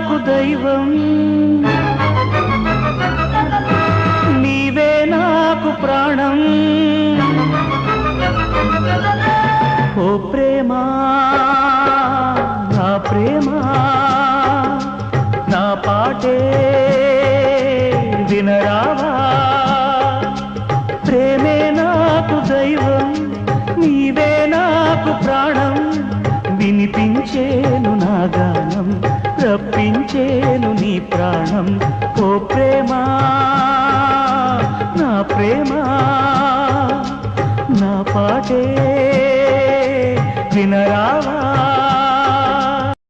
నాకు దైవం నీవే నాకు ప్రాణం ఓ ప్రేమ నా ప్రేమ నా పాటే వినరావా ప్రేమే నాకు దైవం నీవే నాకు ప్రాణం వినిపించేను నా గానం రప్పించేను నీ ప్రాణం ఓ